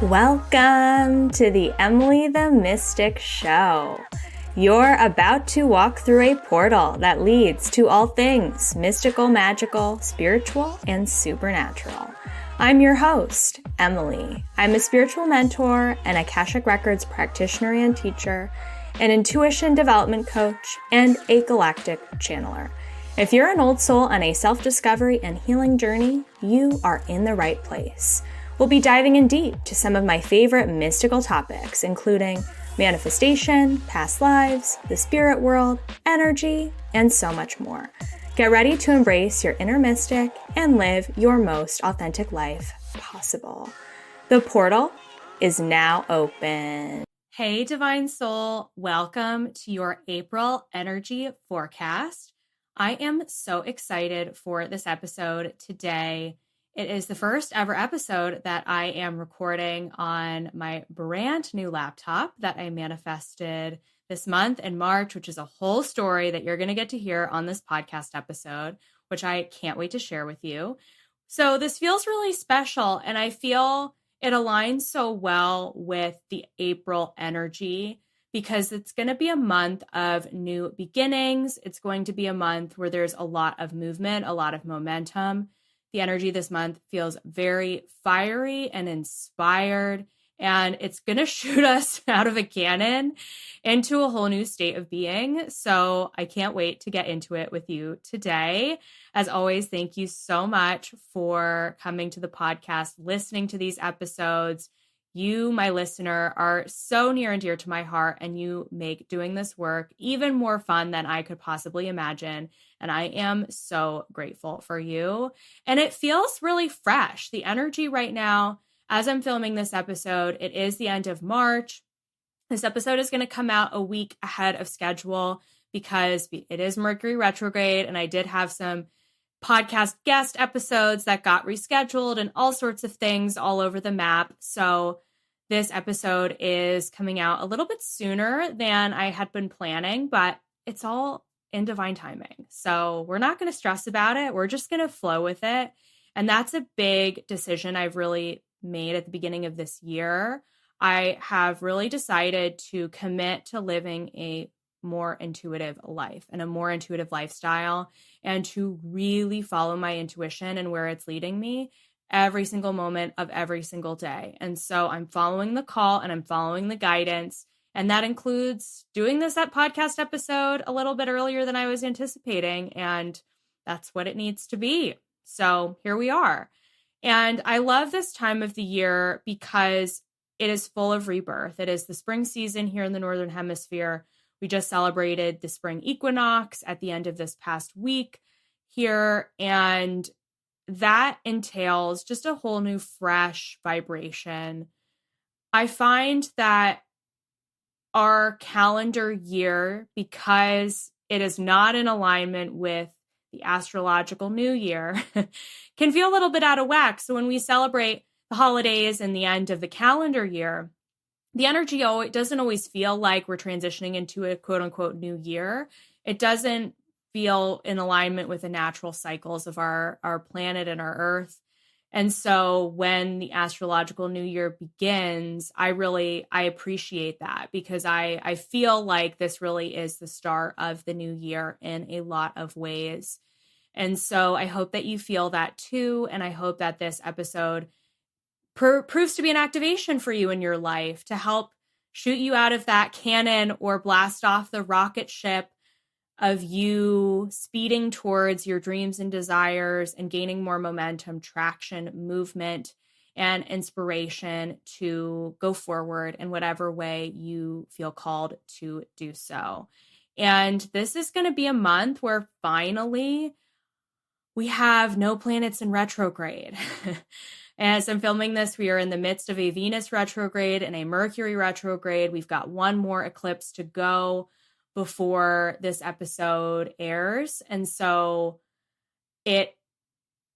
Welcome to the Emily the Mystic Show. You're about to walk through a portal that leads to all things mystical, magical, spiritual, and supernatural. I'm your host, Emily. I'm a spiritual mentor, an Akashic Records practitioner and teacher, an intuition development coach, and a galactic channeler. If you're an old soul on a self-discovery and healing journey, you are in the right place. We'll be diving in deep to some of my favorite mystical topics, including manifestation, past lives, the spirit world, energy, and so much more. Get ready to embrace your inner mystic and live your most authentic life possible. The portal is now open. Hey, Divine Soul, welcome to your April energy forecast. I am so excited for this episode today. It is the first ever episode that I am recording on my brand new laptop that I manifested this month in March, which is a whole story that you're going to get to hear on this podcast episode, which I can't wait to share with you. So this feels really special, and I feel it aligns so well with the April energy because it's going to be a month of new beginnings. It's going to be a month where there's a lot of movement, a lot of momentum. The energy this month feels very fiery and inspired, and it's going to shoot us out of a cannon into a whole new state of being. So I can't wait to get into it with you today. As always, thank you so much for coming to the podcast, listening to these episodes. You, my listener, are so near and dear to my heart, and you make doing this work even more fun than I could possibly imagine. And I am so grateful for you. And it feels really fresh. The energy right now, as I'm filming this episode, it is the end of March. This episode is going to come out a week ahead of schedule because it is Mercury retrograde, and I did have some podcast guest episodes that got rescheduled and all sorts of things all over the map. So this episode is coming out a little bit sooner than I had been planning, but it's all in divine timing. So we're not going to stress about it. We're just going to flow with it. And that's a big decision I've really made at the beginning of this year. I have really decided to commit to living a more intuitive life and a more intuitive lifestyle, and to really follow my intuition and where it's leading me every single moment of every single day. And so I'm following the call and I'm following the guidance. And that includes doing that podcast episode a little bit earlier than I was anticipating. And that's what it needs to be. So here we are. And I love this time of the year because it is full of rebirth. It is the spring season here in the Northern Hemisphere. We just celebrated the spring equinox at the end of this past week here, and that entails just a whole new fresh vibration. I find that our calendar year, because it is not in alignment with the astrological new year, can feel a little bit out of whack. So when we celebrate the holidays and the end of the calendar year, the energy it doesn't always feel like we're transitioning into a quote unquote new year. It doesn't feel in alignment with the natural cycles of our planet and our earth. And so when the astrological new year begins, I appreciate that because I feel like this really is the start of the new year in a lot of ways. And so I hope that you feel that too. And I hope that this episode proves to be an activation for you in your life to help shoot you out of that cannon or blast off the rocket ship of you speeding towards your dreams and desires and gaining more momentum, traction, movement, and inspiration to go forward in whatever way you feel called to do so. And this is going to be a month where finally we have no planets in retrograde. As I'm filming this, we are in the midst of a Venus retrograde and a Mercury retrograde. We've got one more eclipse to go before this episode airs. And so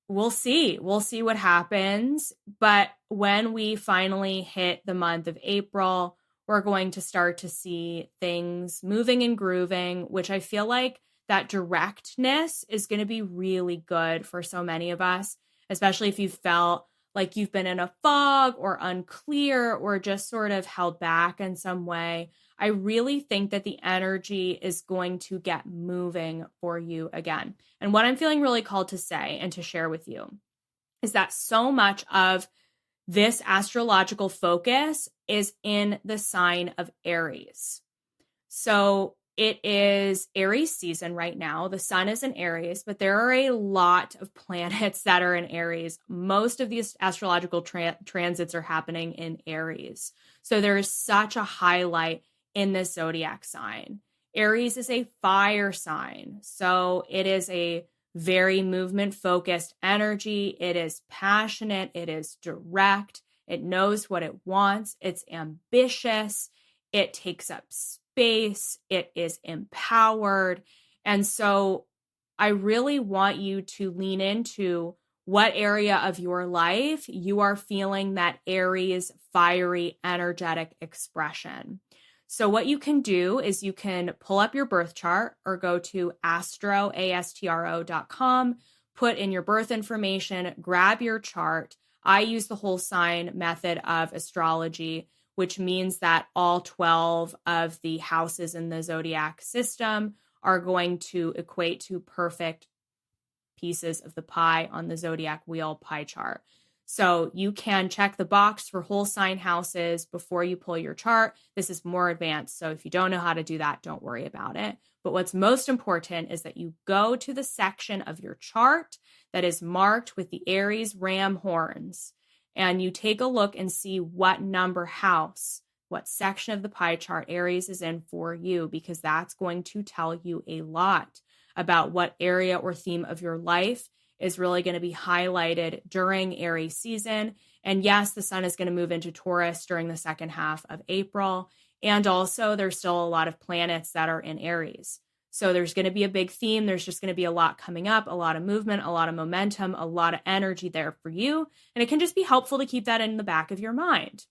we'll see what happens. But when we finally hit the month of April, we're going to start to see things moving and grooving, which I feel like that directness is going to be really good for so many of us, especially if you felt like you've been in a fog or unclear or just sort of held back in some way, I really think that the energy is going to get moving for you again. And what I'm feeling really called to say and to share with you is that so much of this astrological focus is in the sign of Aries. So it is Aries season right now. The sun is in Aries, but there are a lot of planets that are in Aries. Most of these astrological transits are happening in Aries. So there is such a highlight in this zodiac sign. Aries is a fire sign. So it is a very movement focused energy. It is passionate. It is direct. It knows what it wants. It's ambitious. It takes up space. It is empowered. And so I really want you to lean into what area of your life you are feeling that Aries fiery energetic expression. So what you can do is you can pull up your birth chart or go to astro.com, put in your birth information, grab your chart. I use the whole sign method of astrology, which means that all 12 of the houses in the zodiac system are going to equate to perfect pieces of the pie on the zodiac wheel pie chart. So you can check the box for whole sign houses before you pull your chart. This is more advanced. So if you don't know how to do that, don't worry about it. But what's most important is that you go to the section of your chart that is marked with the Aries ram horns, and you take a look and see what number house, what section of the pie chart Aries is in for you, because that's going to tell you a lot about what area or theme of your life is really going to be highlighted during Aries season. And yes, the sun is going to move into Taurus during the second half of April. And also there's still a lot of planets that are in Aries. So there's going to be a big theme. There's just going to be a lot coming up, a lot of movement, a lot of momentum, a lot of energy there for you. And it can just be helpful to keep that in the back of your mind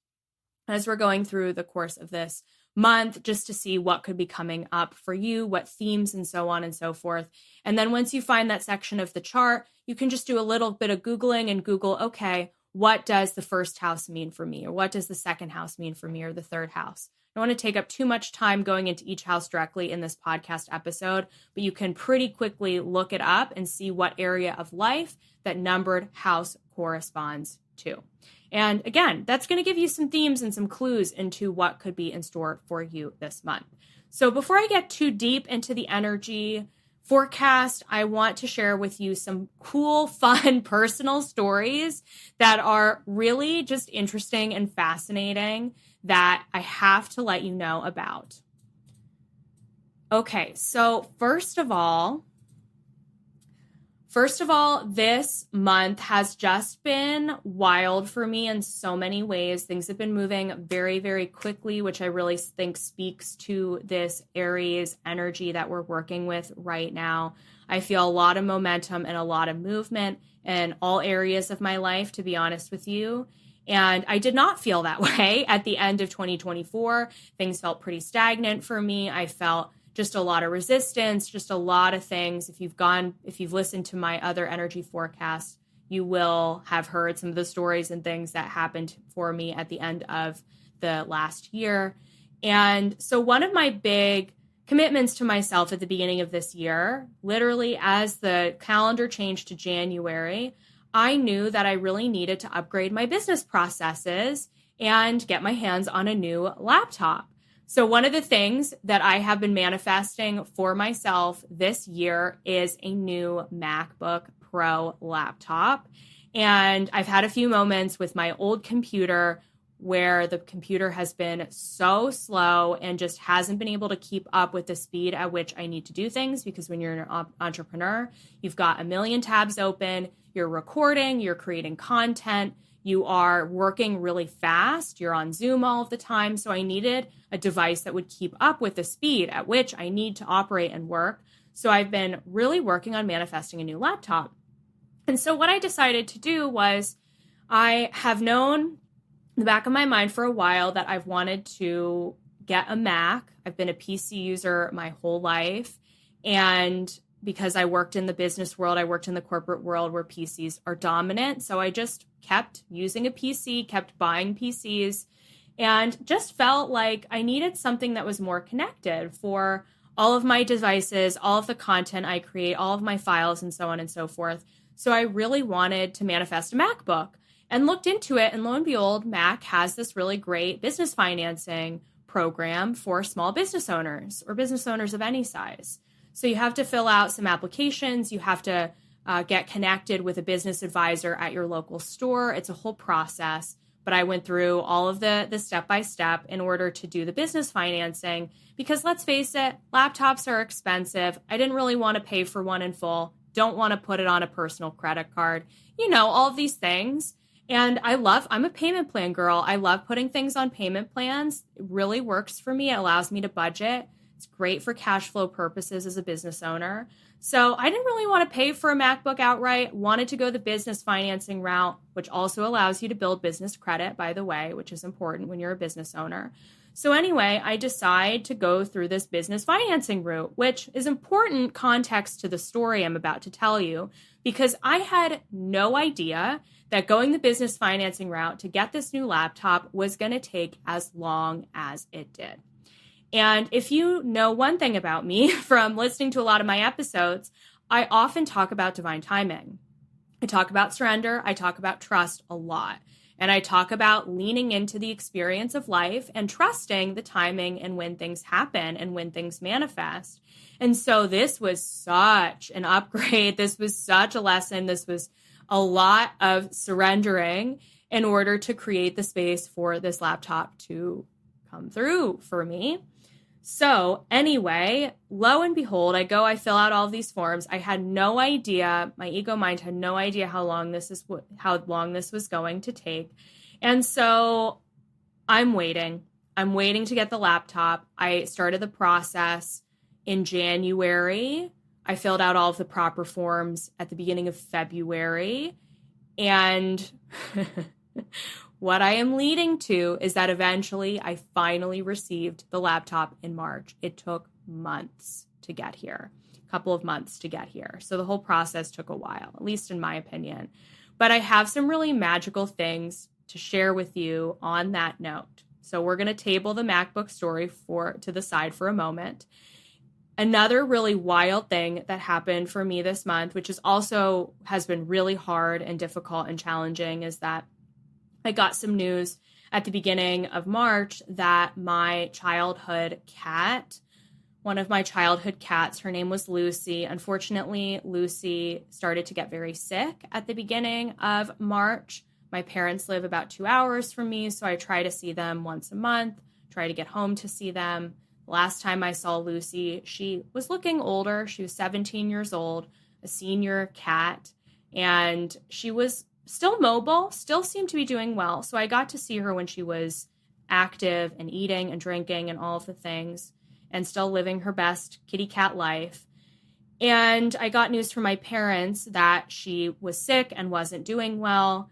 as we're going through the course of this month, just to see what could be coming up for you, what themes and so on and so forth. And then once you find that section of the chart, you can just do a little bit of Googling and Google, okay, what does the first house mean for me? Or what does the second house mean for me? Or the third house? I don't want to take up too much time going into each house directly in this podcast episode, but you can pretty quickly look it up and see what area of life that numbered house corresponds to. And again, that's going to give you some themes and some clues into what could be in store for you this month. So before I get too deep into the energy forecast, I want to share with you some cool, fun, personal stories that are really just interesting and fascinating that I have to let you know about. Okay, so first of all, this month has just been wild for me in so many ways. Things have been moving very, very quickly, which I really think speaks to this Aries energy that we're working with right now. I feel a lot of momentum and a lot of movement in all areas of my life, to be honest with you. And I did not feel that way at the end of 2024. Things felt pretty stagnant for me. I felt just a lot of resistance, just a lot of things. If you've listened to my other energy forecasts, you will have heard some of the stories and things that happened for me at the end of the last year. And so one of my big commitments to myself at the beginning of this year, literally as the calendar changed to January, I knew that I really needed to upgrade my business processes and get my hands on a new laptop. So one of the things that I have been manifesting for myself this year is a new MacBook Pro laptop. And I've had a few moments with my old computer where the computer has been so slow and just hasn't been able to keep up with the speed at which I need to do things, because when you're an entrepreneur, you've got a million tabs open, you're recording, you're creating content, you are working really fast, you're on Zoom all of the time. So I needed a device that would keep up with the speed at which I need to operate and work. So I've been really working on manifesting a new laptop. And so what I decided to do was, I have known in the back of my mind for a while that I've wanted to get a Mac. I've been a PC user my whole life. And because I worked in the business world, I worked in the corporate world where PCs are dominant. So I just kept using a PC, kept buying PCs, and just felt like I needed something that was more connected for all of my devices, all of the content I create, all of my files, and so on and so forth. So I really wanted to manifest a MacBook and looked into it. And lo and behold, Mac has this really great business financing program for small business owners or business owners of any size. So you have to fill out some applications. You have to get connected with a business advisor at your local store. It's a whole process. But I went through all of the step-by-step in order to do the business financing because let's face it, laptops are expensive. I didn't really want to pay for one in full. Don't want to put it on a personal credit card. You know, all of these things. And I'm a payment plan girl. I love putting things on payment plans. It really works for me. It allows me to budget. It's great for cash flow purposes as a business owner. So I didn't really want to pay for a MacBook outright, wanted to go the business financing route, which also allows you to build business credit, by the way, which is important when you're a business owner. So anyway, I decide to go through this business financing route, which is important context to the story I'm about to tell you, because I had no idea that going the business financing route to get this new laptop was going to take as long as it did. And if you know one thing about me from listening to a lot of my episodes, I often talk about divine timing. I talk about surrender. I talk about trust a lot. And I talk about leaning into the experience of life and trusting the timing and when things happen and when things manifest. And so this was such an upgrade. This was such a lesson. This was a lot of surrendering in order to create the space for this laptop to come through for me. So anyway, lo and behold, I fill out all of these forms. I had no idea, my ego mind had no idea how long this was going to take. And so I'm waiting to get the laptop. I started the process in January. I filled out all of the proper forms at the beginning of February. And what I am leading to is that eventually I finally received the laptop in March. It took months to get here, a couple of months to get here. So the whole process took a while, at least in my opinion. But I have some really magical things to share with you on that note. So we're going to table the MacBook story to the side for a moment. Another really wild thing that happened for me this month, which has been really hard and difficult and challenging, is that I got some news at the beginning of March that my childhood cat, one of my childhood cats, her name was Lucy. Unfortunately, Lucy started to get very sick at the beginning of March. My parents live about 2 hours from me, so I try to see them once a month, try to get home to see them. Last time I saw Lucy, she was looking older. She was 17 years old, a senior cat, and she was still mobile, still seemed to be doing well. So I got to see her when she was active and eating and drinking and all of the things and still living her best kitty cat life. And I got news from my parents that she was sick and wasn't doing well.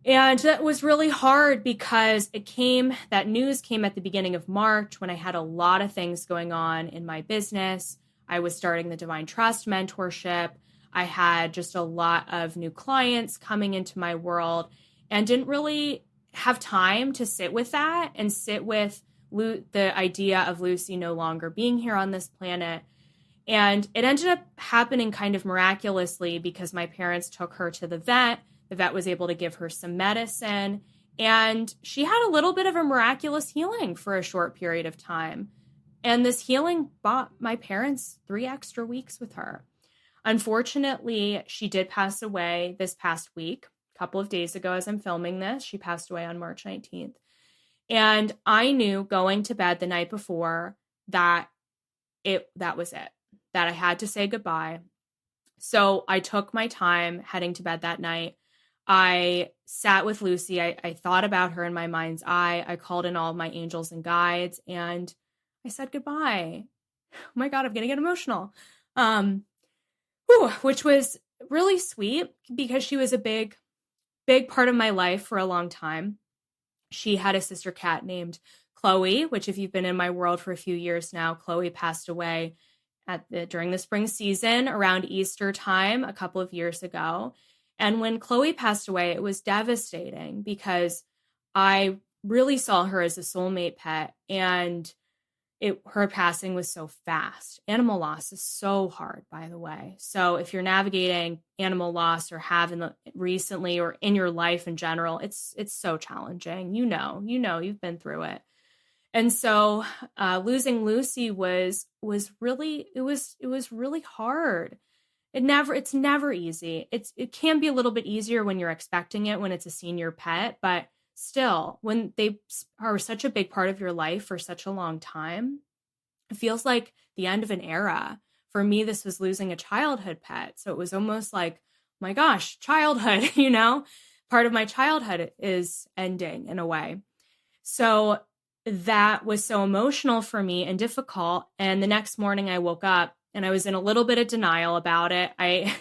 And that was really hard because that news came at the beginning of March when I had a lot of things going on in my business. I was starting the Divine Trust mentorship. I had just a lot of new clients coming into my world and didn't really have time to sit with that and sit with the idea of Lucy no longer being here on this planet. And it ended up happening kind of miraculously because my parents took her to the vet. The vet was able to give her some medicine, and she had a little bit of a miraculous healing for a short period of time. And this healing bought my parents 3 extra weeks with her. Unfortunately, she did pass away this past week, a couple of days ago as I'm filming this. She passed away on March 19th. And I knew going to bed the night before that was it, that I had to say goodbye. So I took my time heading to bed that night. I sat with Lucy. I thought about her in my mind's eye. I called in all of my angels and guides, and I said goodbye. Oh my God, I'm going to get emotional. Which was really sweet because she was a big, big part of my life for a long time. She had a sister cat named Chloe, which if you've been in my world for a few years now, Chloe passed away during the spring season around Easter time a couple of years ago. And when Chloe passed away, it was devastating because I really saw her as a soulmate pet, and her passing was so fast. Animal loss is so hard, by the way. So if you're navigating animal loss or have recently or in your life in general, it's so challenging. You've been through it. And so losing Lucy was really hard. It's never easy. It can be a little bit easier when you're expecting it, when it's a senior pet, but still, when they are such a big part of your life for such a long time, it feels like the end of an era. For me, this was losing a childhood pet. So it was almost like, my gosh, childhood, part of my childhood is ending in a way. So that was so emotional for me and difficult. And the next morning I woke up and I was in a little bit of denial about it. I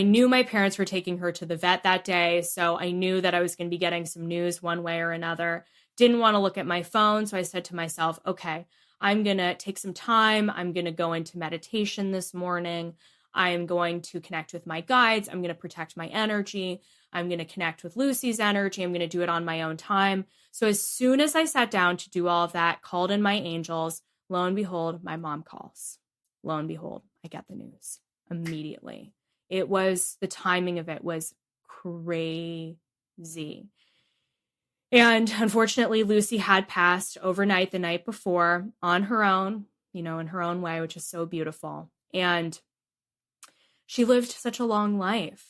knew my parents were taking her to the vet that day. So I knew that I was going to be getting some news one way or another. Didn't want to look at my phone. So I said to myself, okay, I'm going to take some time. I'm going to go into meditation this morning. I am going to connect with my guides. I'm going to protect my energy. I'm going to connect with Lucy's energy. I'm going to do it on my own time. So as soon as I sat down to do all of that, called in my angels, lo and behold, my mom calls. Lo and behold, I get the news immediately. The timing of it was crazy. And unfortunately, Lucy had passed overnight the night before on her own, in her own way, which is so beautiful. And she lived such a long life.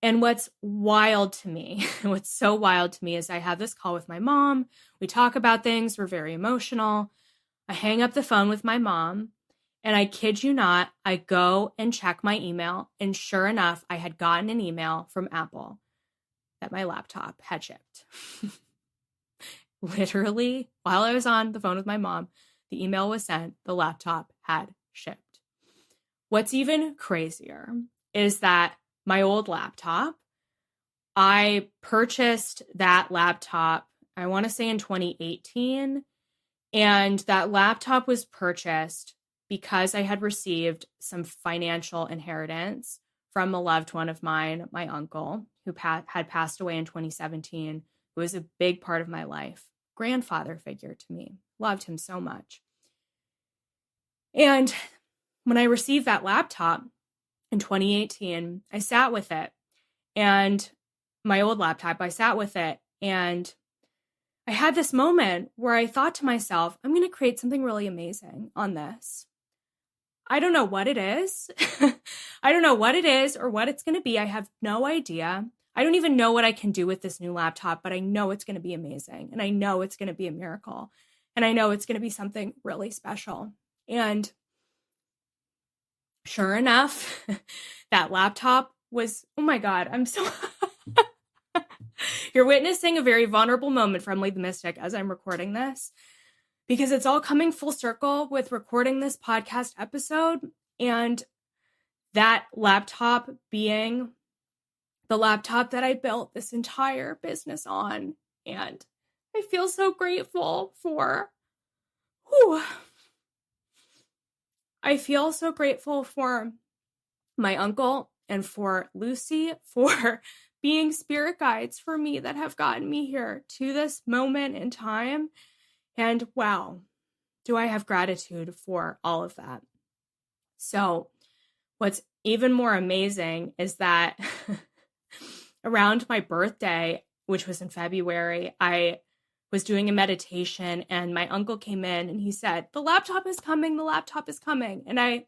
And what's so wild to me is I have this call with my mom. We talk about things. We're very emotional. I hang up the phone with my mom. And I kid you not, I go and check my email. And sure enough, I had gotten an email from Apple that my laptop had shipped. Literally, while I was on the phone with my mom, the email was sent, the laptop had shipped. What's even crazier is that my old laptop, I purchased that laptop, I want to say in 2018. And that laptop was purchased because I had received some financial inheritance from a loved one of mine, my uncle, who had passed away in 2017, who was a big part of my life, grandfather figure to me, loved him so much. And when I received that laptop in 2018, I sat with it, and my old laptop, I sat with it, and I had this moment where I thought to myself, I'm going to create something really amazing on this. I don't know what it is. I don't know what it is or what it's going to be. I have no idea. I don't even know what I can do with this new laptop, but I know it's going to be amazing. And I know it's going to be a miracle. And I know it's going to be something really special. And sure enough, that laptop was, oh my God, I'm so... You're witnessing a very vulnerable moment from Lee the Mystic as I'm recording this, because it's all coming full circle with recording this podcast episode, and that laptop being the laptop that I built this entire business on. And I feel so grateful for, I feel so grateful for my uncle and for Lucy for being spirit guides for me that have gotten me here to this moment in time. And wow, do I have gratitude for all of that. So what's even more amazing is that around my birthday, which was in February, I was doing a meditation and my uncle came in and he said, the laptop is coming. And I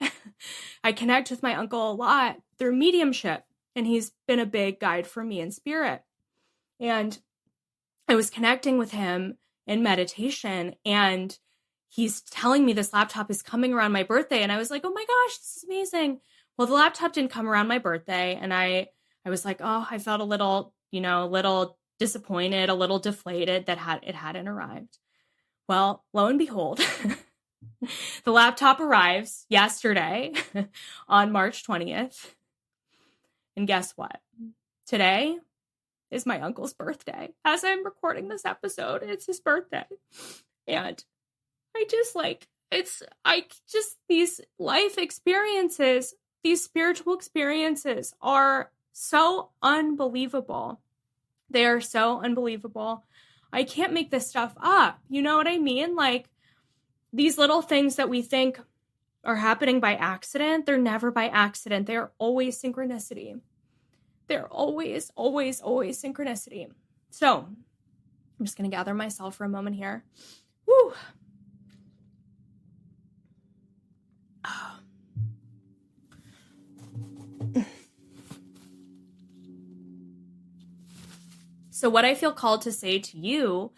connect with my uncle a lot through mediumship. And he's been a big guide for me in spirit. And I was connecting with him in meditation, and he's telling me this laptop is coming around my birthday. And I was like, oh my gosh, this is amazing. Well, the laptop didn't come around my birthday. And I was like, oh, I felt a little disappointed, a little deflated that it hadn't arrived. Well, lo and behold, the laptop arrives yesterday on March 20th. And guess what? Today is my uncle's birthday. As I'm recording this episode, it's his birthday. And I just these life experiences, these spiritual experiences are so unbelievable. They are so unbelievable. I can't make this stuff up. You know what I mean? Like, these little things that we think are happening by accident, they're never by accident. They're always synchronicity. They're always, always, always synchronicity. So I'm just going to gather myself for a moment here. Woo. So what I feel called to say to you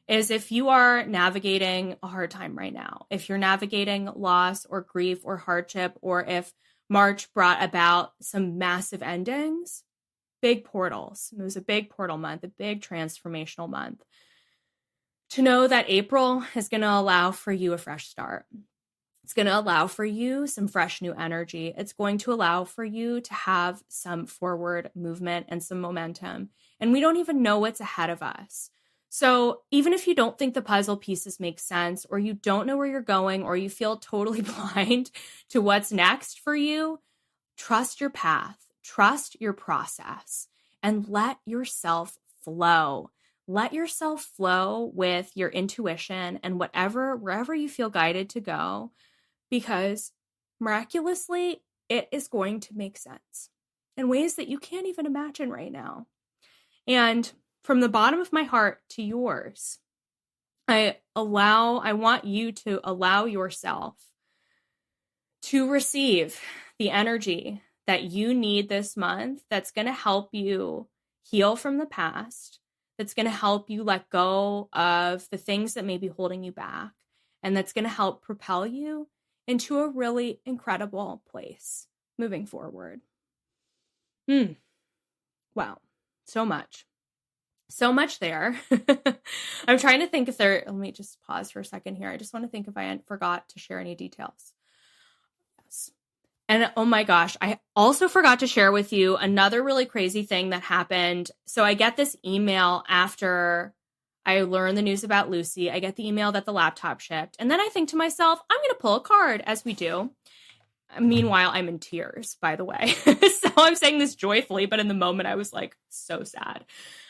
is, if you are navigating a hard time right now, if you're navigating loss or grief or hardship, or if March brought about some massive endings, big portals, it was a big portal month, a big transformational month, to know that April is going to allow for you a fresh start. It's going to allow for you some fresh new energy. It's going to allow for you to have some forward movement and some momentum. And we don't even know what's ahead of us. So even if you don't think the puzzle pieces make sense, or you don't know where you're going, or you feel totally blind to what's next for you, trust your path, trust your process, and let yourself flow. Let yourself flow with your intuition and wherever you feel guided to go, because miraculously, it is going to make sense in ways that you can't even imagine right now. And from the bottom of my heart to yours, I want you to allow yourself to receive the energy that you need this month, that's going to help you heal from the past, that's going to help you let go of the things that may be holding you back, and that's going to help propel you into a really incredible place moving forward. Wow. So much there. I'm trying to think if let me just pause for a second here. I just want to think if I forgot to share any details. Yes. And oh my gosh, I also forgot to share with you another really crazy thing that happened. So I get this email after I learned the news about Lucy. I get the email that the laptop shipped. And then I think to myself, I'm going to pull a card, as we do. Meanwhile, I'm in tears, by the way. So I'm saying this joyfully, but in the moment I was like so sad.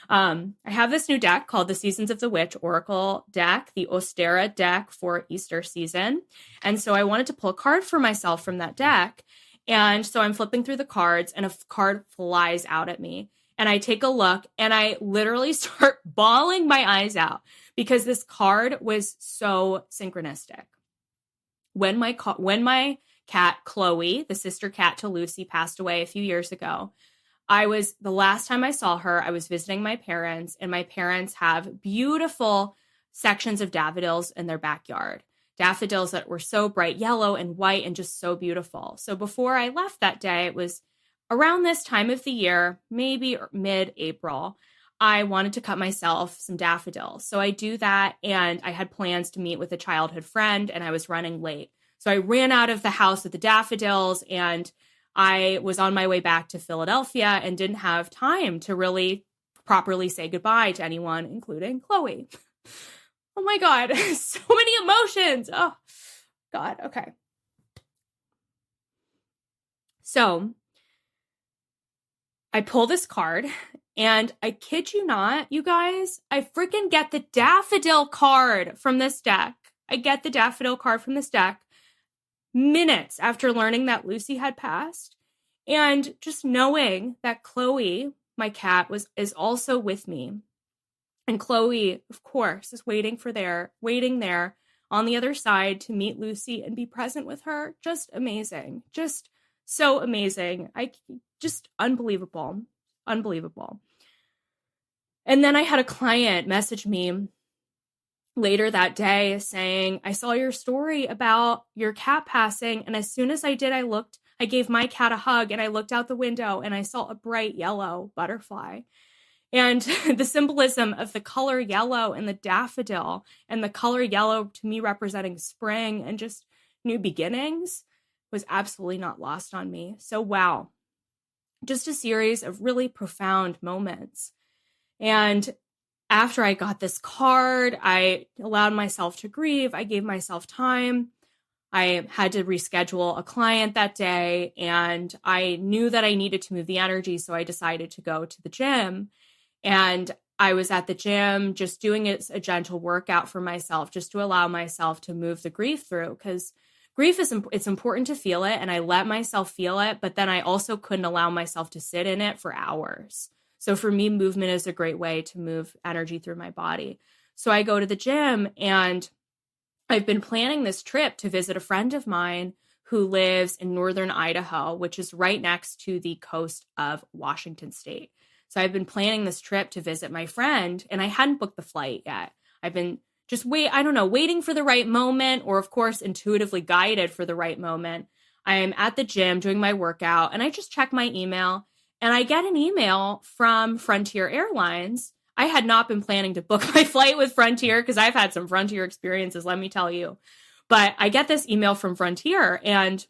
I have this new deck called the Seasons of the Witch Oracle deck, the Ostera deck for Easter season. And so I wanted to pull a card for myself from that deck. And so I'm flipping through the cards, and a card flies out at me. And I take a look, and I literally start bawling my eyes out, because this card was so synchronistic. When my cat, Chloe, the sister cat to Lucy, passed away a few years ago, the last time I saw her, I was visiting my parents, and my parents have beautiful sections of daffodils in their backyard. Daffodils that were so bright yellow and white and just so beautiful. So before I left that day, it was around this time of the year, maybe mid-April, I wanted to cut myself some daffodils. So I do that, and I had plans to meet with a childhood friend, and I was running late. So I ran out of the house with the daffodils, and I was on my way back to Philadelphia and didn't have time to really properly say goodbye to anyone, including Chloe. Oh my God, so many emotions. Oh God, okay. So I pull this card, and I kid you not, you guys, I freaking get the daffodil card from this deck. Minutes after learning that Lucy had passed, and just knowing that Chloe, my cat, is also with me. And Chloe, of course, is waiting there on the other side to meet Lucy and be present with her. Just amazing. Just so amazing. Just unbelievable. Unbelievable. And then I had a client message me later that day saying, I saw your story about your cat passing. And as soon as I did, I gave my cat a hug, and I looked out the window, and I saw a bright yellow butterfly. And the symbolism of the color yellow and the daffodil, and the color yellow to me representing spring and just new beginnings, was absolutely not lost on me. So wow, just a series of really profound moments. And after I got this card, I allowed myself to grieve. I gave myself time. I had to reschedule a client that day, and I knew that I needed to move the energy. So I decided to go to the gym, and I was at the gym just doing a gentle workout for myself, just to allow myself to move the grief through, because grief it's important to feel it. And I let myself feel it, but then I also couldn't allow myself to sit in it for hours. So for me, movement is a great way to move energy through my body. So I go to the gym, and I've been planning this trip to visit a friend of mine who lives in northern Idaho, which is right next to the coast of Washington State. So I've been planning this trip to visit my friend, and I hadn't booked the flight yet. I've been just waiting for the right moment, or of course, intuitively guided for the right moment. I am at the gym doing my workout, and I just check my email, and I get an email from Frontier Airlines. I had not been planning to book my flight with Frontier because I've had some Frontier experiences, let me tell you. But I get this email from Frontier, and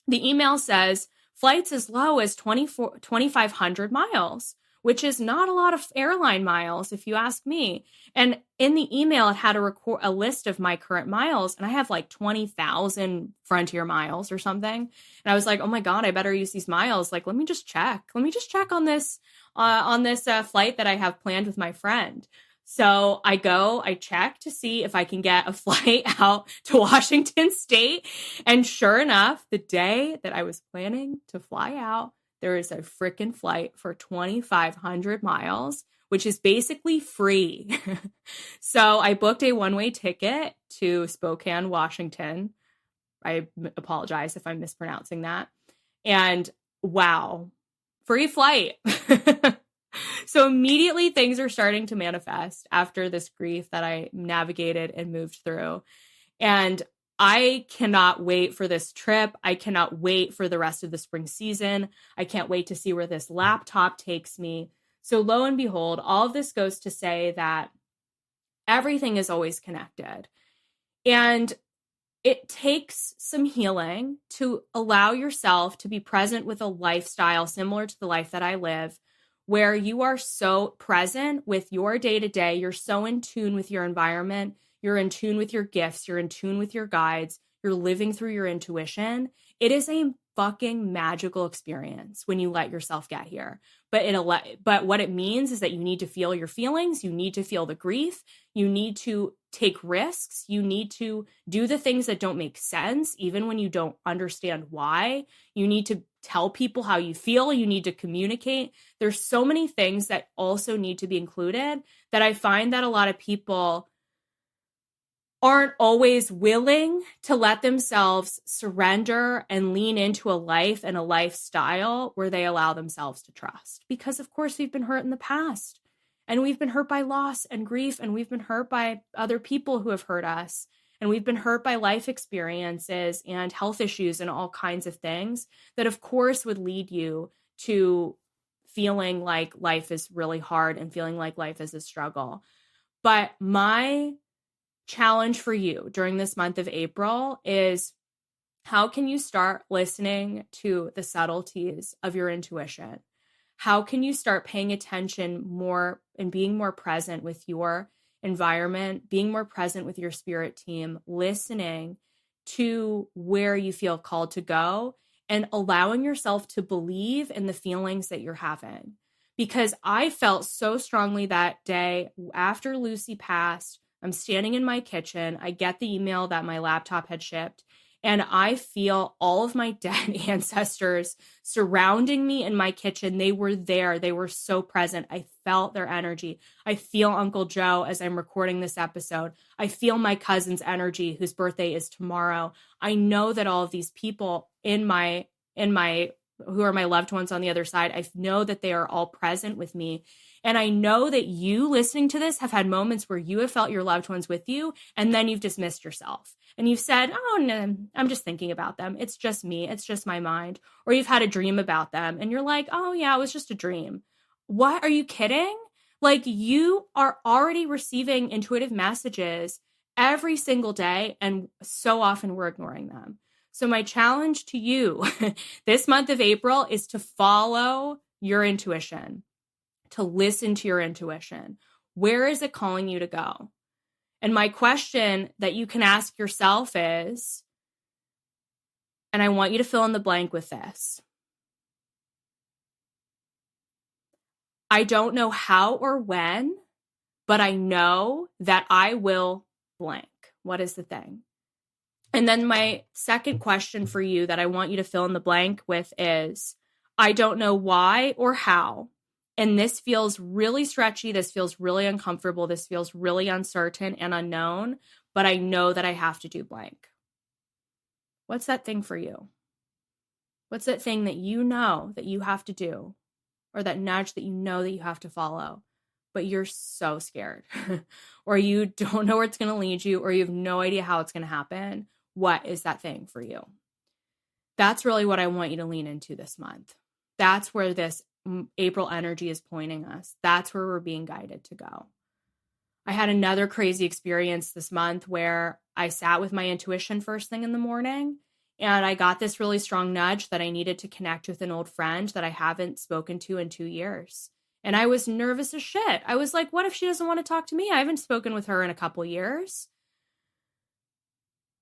the email says flights as low as 2,500 miles, which is not a lot of airline miles, if you ask me. And in the email, it had a list of my current miles, and I have like 20,000 Frontier miles or something. And I was like, oh my God, I better use these miles. Like, let me just check on this flight that I have planned with my friend. So I check to see if I can get a flight out to Washington State. And sure enough, the day that I was planning to fly out, there is a freaking flight for 2,500 miles, which is basically free. So I booked a one-way ticket to Spokane, Washington. I apologize if I'm mispronouncing that. And wow, free flight. So immediately things are starting to manifest after this grief that I navigated and moved through. And I cannot wait for this trip. I cannot wait for the rest of the spring season. I can't wait to see where this laptop takes me. So lo and behold, all of this goes to say that everything is always connected. And it takes some healing to allow yourself to be present with a lifestyle similar to the life that I live, where you are so present with your day-to-day, you're so in tune with your environment, you're in tune with your gifts, you're in tune with your guides, you're living through your intuition. It is a fucking magical experience when you let yourself get here. But what it means is that you need to feel your feelings, you need to feel the grief, you need to take risks, you need to do the things that don't make sense, even when you don't understand why. You need to tell people how you feel, you need to communicate. There's so many things that also need to be included that I find that a lot of people aren't always willing to let themselves surrender and lean into a life and a lifestyle where they allow themselves to trust. Because of course we've been hurt in the past, and we've been hurt by loss and grief, and we've been hurt by other people who have hurt us, and we've been hurt by life experiences and health issues and all kinds of things that of course would lead you to feeling like life is really hard and feeling like life is a struggle. But my challenge for you during this month of April is, how can you start listening to the subtleties of your intuition? How can you start paying attention more and being more present with your environment, being more present with your spirit team, listening to where you feel called to go, and allowing yourself to believe in the feelings that you're having? Because I felt so strongly that day after Lucy passed. I'm standing in my kitchen. I get the email that my laptop had shipped, and I feel all of my dead ancestors surrounding me in my kitchen. They were there. They were so present. I felt their energy. I feel Uncle Joe as I'm recording this episode. I feel my cousin's energy, whose birthday is tomorrow. I know that all of these people who are my loved ones on the other side, I know that they are all present with me. And I know that you listening to this have had moments where you have felt your loved ones with you, and then you've dismissed yourself. And you've said, oh, no, I'm just thinking about them. It's just me. It's just my mind. Or you've had a dream about them, and you're like, oh, yeah, it was just a dream. What? Are you kidding? Like, you are already receiving intuitive messages every single day, and so often we're ignoring them. So my challenge to you this month of April is to follow your intuition, to listen to your intuition. Where is it calling you to go? And my question that you can ask yourself is, And I want you to fill in the blank with this. I don't know how or when, but I know that I will blank. What is the thing? And then my second question for you that I want you to fill in the blank with is, I don't know why or how. And this feels really stretchy. This feels really uncomfortable. This feels really uncertain and unknown, but I know that I have to do blank. What's that thing for you? What's that thing that you know that you have to do? Or that nudge that you know that you have to follow, but you're so scared, or you don't know where it's going to lead you, or you have no idea how it's going to happen. What is that thing for you? That's really what I want you to lean into this month. That's where this April energy is pointing us. That's where we're being guided to go. I had another crazy experience this month where I sat with my intuition first thing in the morning, and I got this really strong nudge that I needed to connect with an old friend that I haven't spoken to in 2 years. And I was nervous as shit. I was like, what if she doesn't want to talk to me? I haven't spoken with her in a couple years.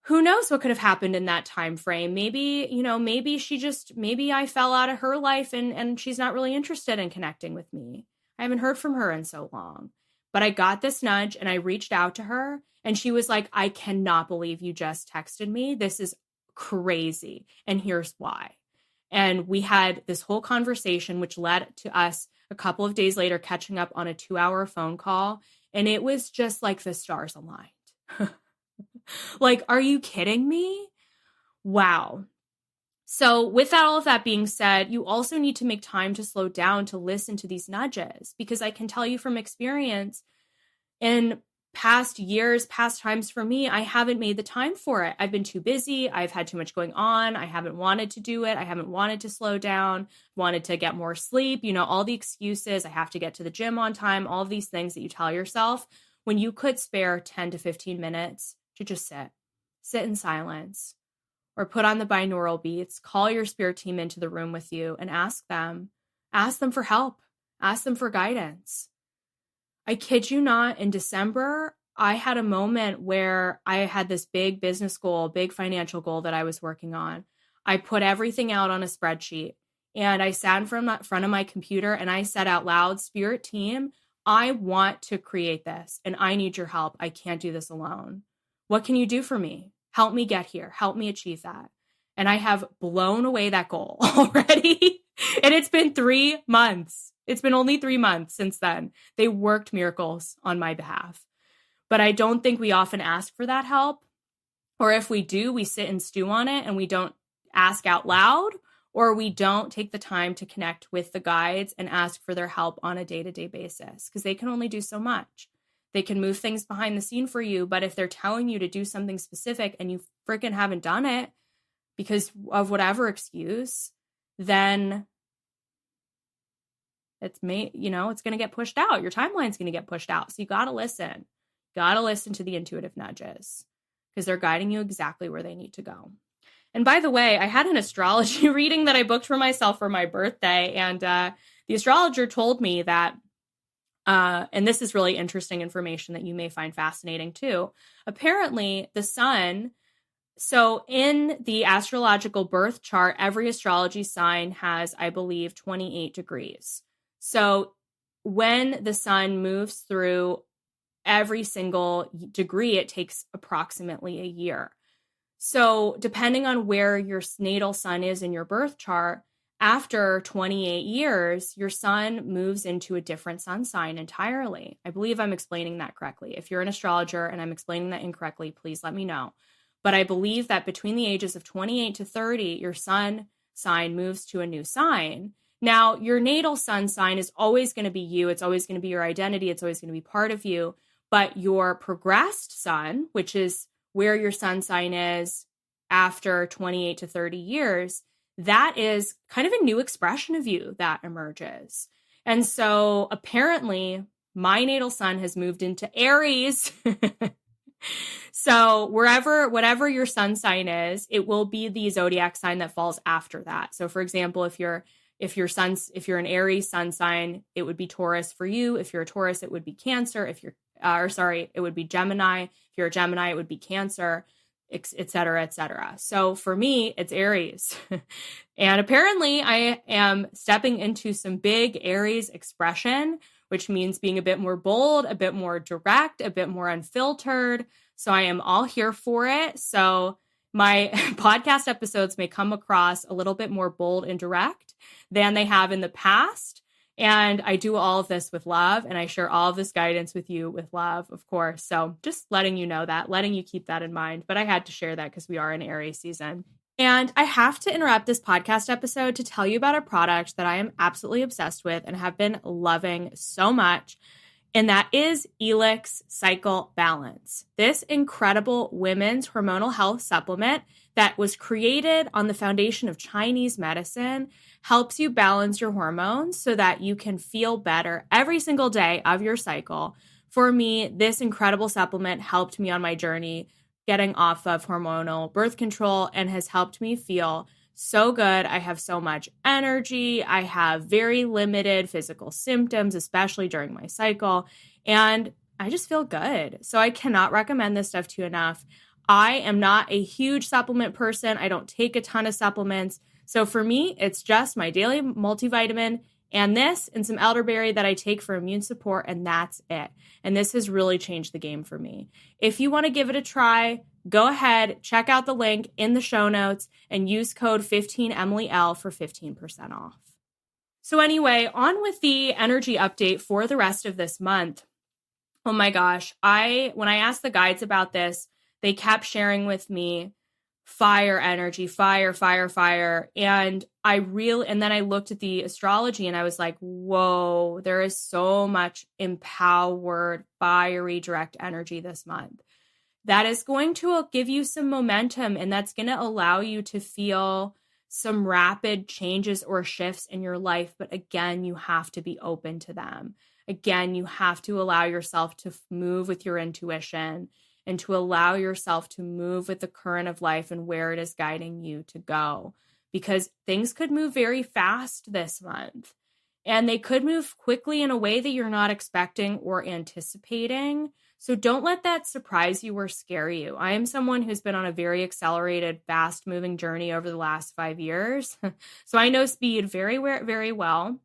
Who knows what could have happened in that time frame? Maybe, maybe I fell out of her life and she's not really interested in connecting with me. I haven't heard from her in so long. But I got this nudge and I reached out to her and she was like, I cannot believe you just texted me. This is crazy. And here's why. And we had this whole conversation, which led to us a couple of days later catching up on a 2-hour phone call. And it was just like the stars aligned. Like, are you kidding me? Wow. So with all of that being said, you also need to make time to slow down to listen to these nudges, because I can tell you from experience, in past years, past times for me, I haven't made the time for it. I've been too busy. I've had too much going on. I haven't wanted to do it. I haven't wanted to slow down, wanted to get more sleep, all the excuses. I have to get to the gym on time, all of these things that you tell yourself when you could spare 10 to 15 minutes to just sit in silence, or put on the binaural beats, call your spirit team into the room with you and ask them for help, ask them for guidance. I kid you not, in December, I had a moment where I had this big business goal, big financial goal that I was working on. I put everything out on a spreadsheet and I sat in front of my computer and I said out loud, Spirit team, I want to create this and I need your help. I can't do this alone. What can you do for me? Help me get here. Help me achieve that. And I have blown away that goal already. And it's been 3 months. It's been only 3 months since then. They worked miracles on my behalf. But I don't think we often ask for that help. Or if we do, we sit and stew on it and we don't ask out loud, or we don't take the time to connect with the guides and ask for their help on a day-to-day basis, because they can only do so much. They can move things behind the scene for you, but if they're telling you to do something specific and you freaking haven't done it because of whatever excuse, then it's going to get pushed out. Your timeline's going to get pushed out. So you got to listen. Got to listen to the intuitive nudges, because they're guiding you exactly where they need to go. And by the way, I had an astrology reading that I booked for myself for my birthday. And the astrologer told me that, and this is really interesting information that you may find fascinating too. Apparently the sun, so in the astrological birth chart, every astrology sign has, I believe, 28 degrees. So when the sun moves through every single degree, it takes approximately a year. So depending on where your natal sun is in your birth chart, after 28 years, your sun moves into a different sun sign entirely. I believe I'm explaining that correctly. If you're an astrologer and I'm explaining that incorrectly, please let me know. But I believe that between the ages of 28 to 30, your sun sign moves to a new sign. Now, your natal sun sign is always going to be you. It's always going to be your identity. It's always going to be part of you. But your progressed sun, which is where your sun sign is after 28 to 30 years, that is kind of a new expression of you that emerges. And so apparently my natal sun has moved into Aries. So whatever your sun sign is, it will be the zodiac sign that falls after that. So for example, if you're an Aries sun sign, it would be Taurus for you. If you're a Taurus, it would be Cancer. It would be Gemini. If you're a Gemini, it would be Cancer. et cetera, et cetera. So for me, it's Aries. And apparently I am stepping into some big Aries expression, which means being a bit more bold, a bit more direct, a bit more unfiltered. So I am all here for it. So my podcast episodes may come across a little bit more bold and direct than they have in the past. And I do all of this with love, and I share all of this guidance with you with love, of course. So just letting you know that, letting you keep that in mind. But I had to share that because we are in Aries season. And I have to interrupt this podcast episode to tell you about a product that I am absolutely obsessed with and have been loving so much. And that is Elix Cycle Balance. This incredible women's hormonal health supplement that was created on the foundation of Chinese medicine helps you balance your hormones so that you can feel better every single day of your cycle. For me, this incredible supplement helped me on my journey getting off of hormonal birth control and has helped me feel so good. I have so much energy. I have very limited physical symptoms, especially during my cycle. And I just feel good. So I cannot recommend this stuff to you enough. I am not a huge supplement person. I don't take a ton of supplements. So for me, it's just my daily multivitamin and this and some elderberry that I take for immune support, and that's it. And this has really changed the game for me. If you want to give it a try, go ahead, check out the link in the show notes and use code 15EmilyL for 15% off. So anyway, on with the energy update for the rest of this month. Oh my gosh, when I asked the guides about this, they kept sharing with me fire energy, fire, fire, fire. And then I looked at the astrology and I was like, whoa, there is so much empowered, fiery, direct energy this month. That is going to give you some momentum, and that's going to allow you to feel some rapid changes or shifts in your life. But again, you have to be open to them. Again, you have to allow yourself to move with your intuition and to allow yourself to move with the current of life and where it is guiding you to go. Because things could move very fast this month, and they could move quickly in a way that you're not expecting or anticipating. So don't let that surprise you or scare you. I am someone who's been on a very accelerated, fast-moving journey over the last 5 years. So I know speed very, very well.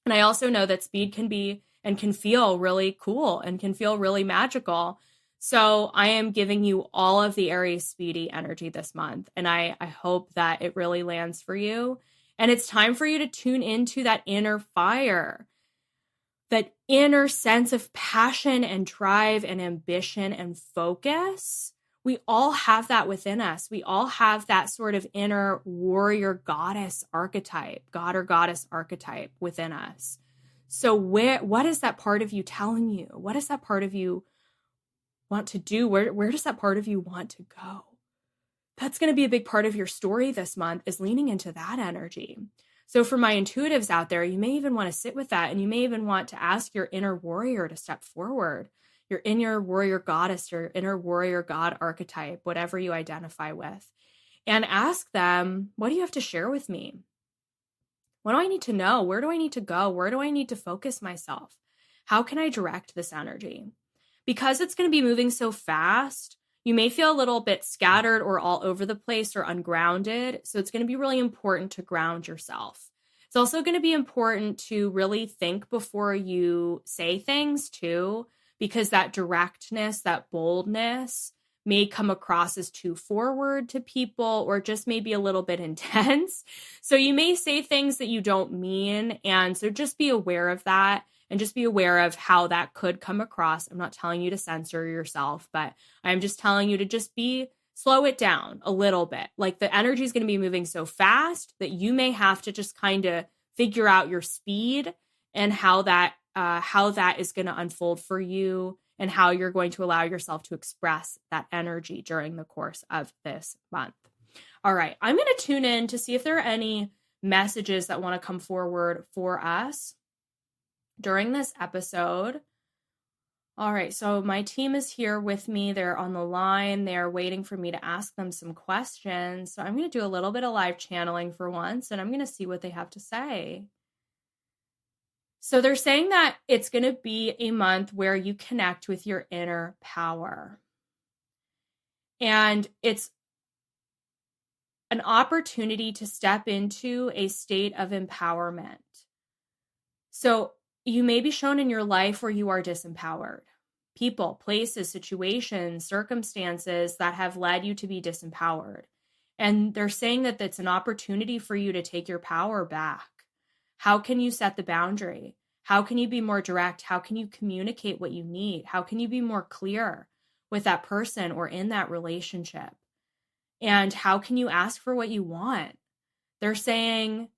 And I also know that speed can be and can feel really cool and can feel really magical. So I am giving you all of the Aries speedy energy this month. And I hope that it really lands for you. And it's time for you to tune into that inner fire, that inner sense of passion and drive and ambition and focus. We all have that within us. We all have that sort of inner warrior goddess archetype, god or goddess archetype within us. So what is that part of you telling you? What does that part of you want to do? Where does that part of you want to go? That's going to be a big part of your story this month, is leaning into that energy. So for my intuitives out there, you may even want to sit with that, and you may even want to ask your inner warrior to step forward, your inner warrior goddess or inner warrior god archetype, whatever you identify with, and ask them, what do you have to share with me? What do I need to know? Where do I need to go? Where do I need to focus myself? How can I direct this energy? Because it's going to be moving so fast, you may feel a little bit scattered or all over the place or ungrounded. So it's going to be really important to ground yourself. It's also going to be important to really think before you say things too, because that directness, that boldness may come across as too forward to people or just maybe a little bit intense. So you may say things that you don't mean. And so just be aware of that. And just be aware of how that could come across. I'm not telling you to censor yourself, but I'm just telling you to slow it down a little bit. Like the energy is going to be moving so fast that you may have to just kind of figure out your speed and how that is going to unfold for you and how you're going to allow yourself to express that energy during the course of this month. All right, I'm going to tune in to see if there are any messages that want to come forward for us during this episode. All right, so my team is here with me. They're on the line. They're waiting for me to ask them some questions. So I'm going to do a little bit of live channeling for once, and I'm going to see what they have to say. So they're saying that it's going to be a month where you connect with your inner power. And it's an opportunity to step into a state of empowerment. So you may be shown in your life where you are disempowered. People, places, situations, circumstances that have led you to be disempowered. And they're saying that it's an opportunity for you to take your power back. How can you set the boundary? How can you be more direct? How can you communicate what you need? How can you be more clear with that person or in that relationship? And how can you ask for what you want? They're saying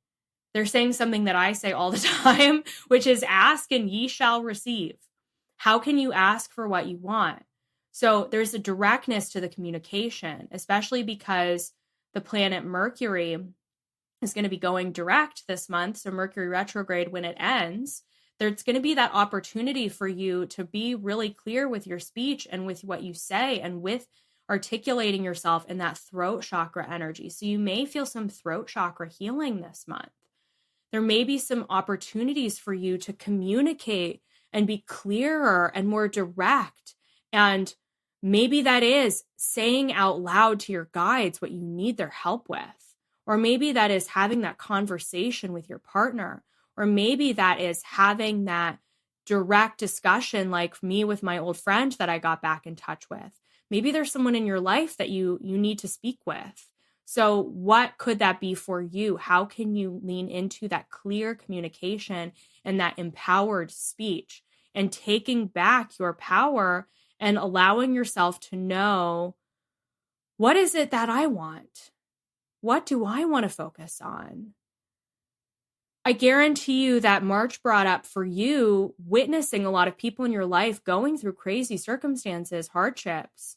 something that I say all the time, which is ask and ye shall receive. How can you ask for what you want? So there's a directness to the communication, especially because the planet Mercury is going to be going direct this month. So Mercury retrograde, when it ends, there's going to be that opportunity for you to be really clear with your speech and with what you say and with articulating yourself in that throat chakra energy. So you may feel some throat chakra healing this month. There may be some opportunities for you to communicate and be clearer and more direct. And maybe that is saying out loud to your guides what you need their help with. Or maybe that is having that conversation with your partner. Or maybe that is having that direct discussion like me with my old friend that I got back in touch with. Maybe there's someone in your life that you need to speak with. So what could that be for you? How can you lean into that clear communication and that empowered speech and taking back your power and allowing yourself to know, what is it that I want? What do I want to focus on? I guarantee you that March brought up for you witnessing a lot of people in your life going through crazy circumstances, hardships.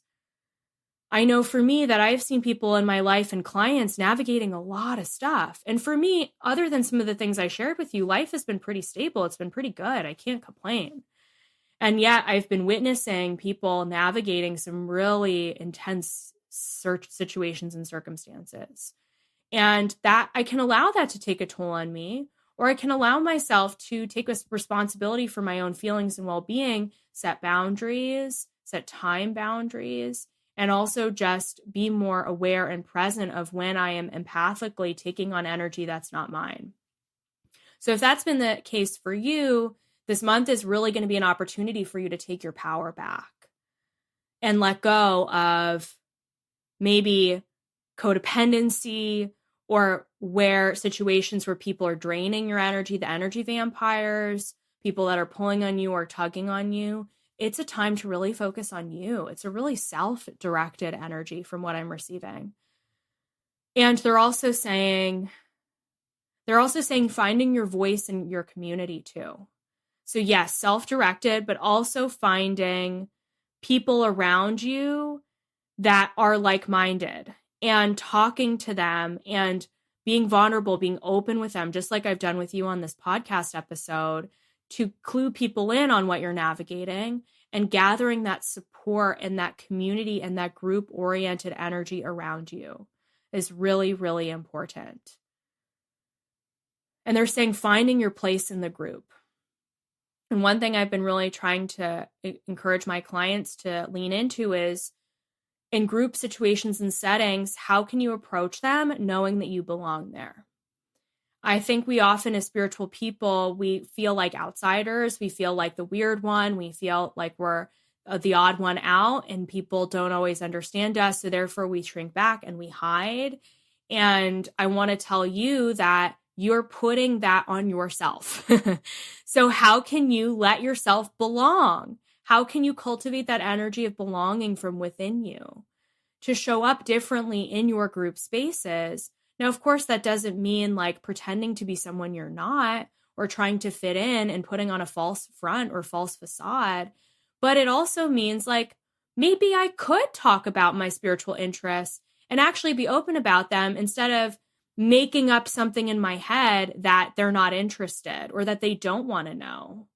I know for me that I've seen people in my life and clients navigating a lot of stuff. And for me, other than some of the things I shared with you, life has been pretty stable. It's been pretty good. I can't complain. And yet I've been witnessing people navigating some really intense situations and circumstances. And that I can allow that to take a toll on me, or I can allow myself to take responsibility for my own feelings and well-being, set boundaries, set time boundaries, and also just be more aware and present of when I am empathically taking on energy that's not mine. So if that's been the case for you, this month is really going to be an opportunity for you to take your power back and let go of maybe codependency or where situations where people are draining your energy, the energy vampires, people that are pulling on you or tugging on you. It's a time to really focus on you. It's a really self-directed energy from what I'm receiving. And they're also saying finding your voice in your community too. So yes, self-directed, but also finding people around you that are like-minded and talking to them and being vulnerable, being open with them, just like I've done with you on this podcast episode, to clue people in on what you're navigating and gathering that support and that community and that group-oriented energy around you is really, really important. And they're saying finding your place in the group. And one thing I've been really trying to encourage my clients to lean into is in group situations and settings, how can you approach them knowing that you belong there? I think we often, as spiritual people, we feel like outsiders. We feel like the weird one. We feel like we're the odd one out and people don't always understand us. So therefore we shrink back and we hide. And I want to tell you that you're putting that on yourself. So how can you let yourself belong? How can you cultivate that energy of belonging from within you to show up differently in your group spaces? Now, of course, that doesn't mean like pretending to be someone you're not or trying to fit in and putting on a false front or false facade. But it also means like maybe I could talk about my spiritual interests and actually be open about them instead of making up something in my head that they're not interested or that they don't want to know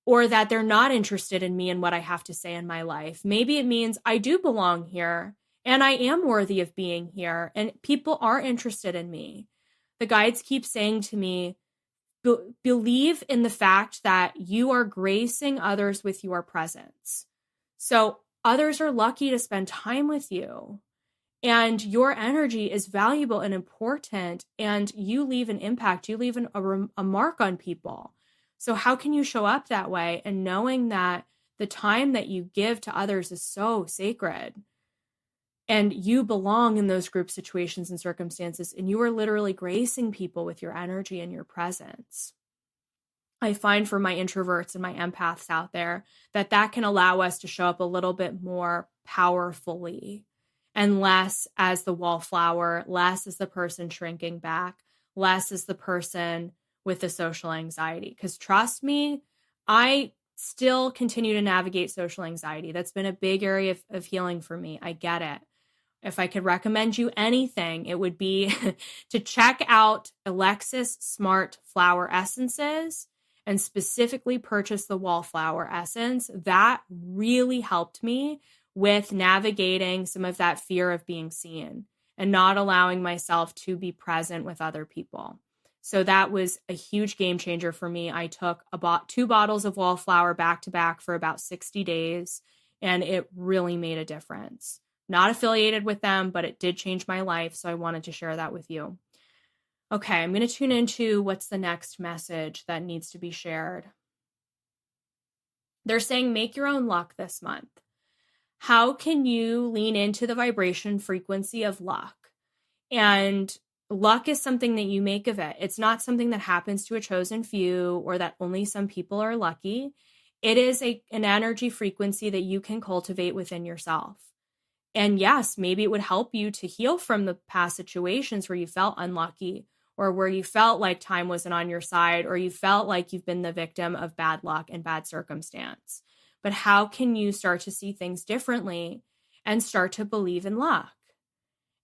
or that they're not interested in me and what I have to say in my life. Maybe it means I do belong here. And I am worthy of being here. And people are interested in me. The guides keep saying to me, believe in the fact that you are gracing others with your presence. So others are lucky to spend time with you. And your energy is valuable and important, and you leave an impact, you leave a mark on people. So how can you show up that way? And knowing that the time that you give to others is so sacred, and you belong in those group situations and circumstances, and you are literally gracing people with your energy and your presence. I find for my introverts and my empaths out there that can allow us to show up a little bit more powerfully, and less as the wallflower, less as the person shrinking back, less as the person with the social anxiety. Because trust me, I still continue to navigate social anxiety. That's been a big area of healing for me. I get it. If I could recommend you anything, it would be to check out Alexis Smart Flower Essences and specifically purchase the Wallflower Essence. That really helped me with navigating some of that fear of being seen and not allowing myself to be present with other people. So that was a huge game changer for me. I took about 2 bottles of Wallflower back to back for about 60 days, and it really made a difference. Not affiliated with them, but it did change my life. So I wanted to share that with you. Okay, I'm going to tune into what's the next message that needs to be shared. They're saying make your own luck this month. How can you lean into the vibration frequency of luck? And luck is something that you make of it. It's not something that happens to a chosen few or that only some people are lucky. It is an energy frequency that you can cultivate within yourself. And yes, maybe it would help you to heal from the past situations where you felt unlucky, or where you felt like time wasn't on your side, or you felt like you've been the victim of bad luck and bad circumstance. But how can you start to see things differently and start to believe in luck?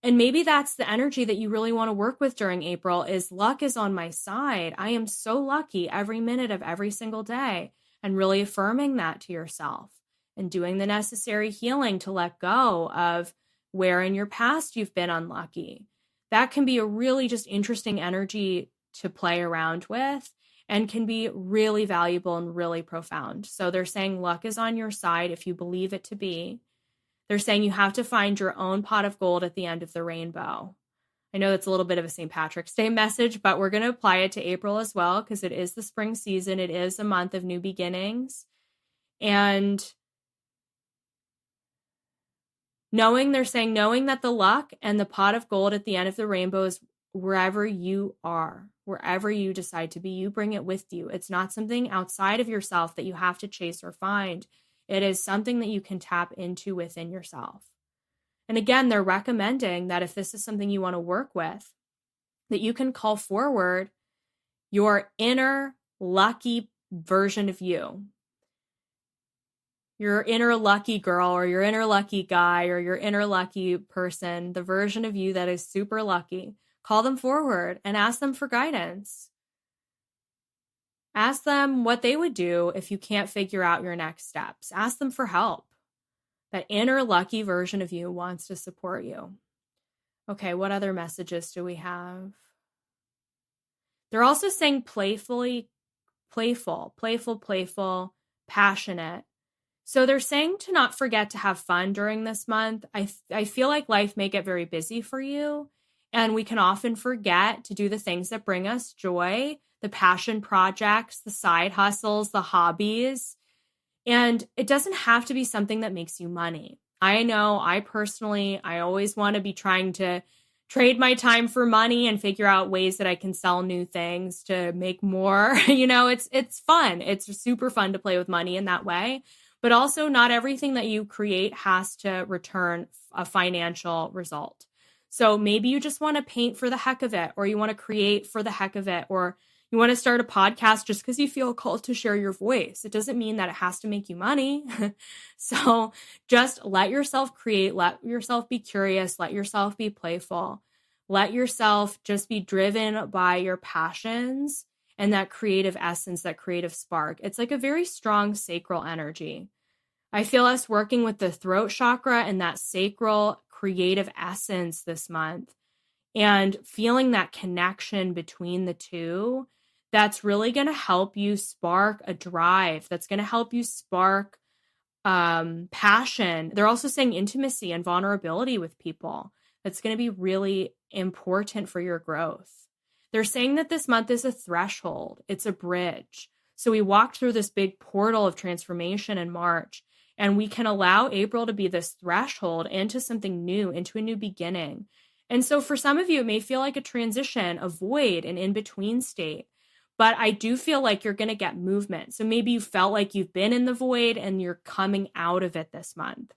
And maybe that's the energy that you really want to work with during April is luck is on my side. I am so lucky every minute of every single day, and really affirming that to yourself and doing the necessary healing to let go of where in your past you've been unlucky. That can be a really just interesting energy to play around with and can be really valuable and really profound. So they're saying luck is on your side if you believe it to be. They're saying you have to find your own pot of gold at the end of the rainbow. I know that's a little bit of a St. Patrick's Day message, but we're going to apply it to April as well because it is the spring season. It is a month of new beginnings. And they're saying knowing that the luck and the pot of gold at the end of the rainbow is wherever you are, wherever you decide to be, you bring it with you. It's not something outside of yourself that you have to chase or find. It is something that you can tap into within yourself. And again, they're recommending that if this is something you want to work with, that you can call forward your inner lucky version of you. Your inner lucky girl or your inner lucky guy or your inner lucky person, the version of you that is super lucky. Call them forward and ask them for guidance. Ask them what they would do if you can't figure out your next steps. Ask them for help. That inner lucky version of you wants to support you. Okay, what other messages do we have? They're also saying playful, passionate. So they're saying to not forget to have fun during this month. I feel like life may get very busy for you, and we can often forget to do the things that bring us joy, the passion projects, the side hustles, the hobbies. And it doesn't have to be something that makes you money. I know I always want to be trying to trade my time for money and figure out ways that I can sell new things to make more. It's fun. It's super fun to play with money in that way. But also not everything that you create has to return a financial result. So maybe you just want to paint for the heck of it, or you want to create for the heck of it, or you want to start a podcast just because you feel called to share your voice. It doesn't mean that it has to make you money. So just let yourself create, let yourself be curious, let yourself be playful, let yourself just be driven by your passions and that creative essence, that creative spark. It's like a very strong sacral energy. I feel us working with the throat chakra and that sacral creative essence this month, and feeling that connection between the two. That's really going to help you spark a drive. That's going to help you spark passion. They're also saying intimacy and vulnerability with people. That's going to be really important for your growth. They're saying that this month is a threshold. It's a bridge. So we walked through this big portal of transformation in March, and we can allow April to be this threshold into something new, into a new beginning. And so for some of you, it may feel like a transition, a void, an in-between state. But I do feel like you're going to get movement. So maybe you felt like you've been in the void and you're coming out of it this month.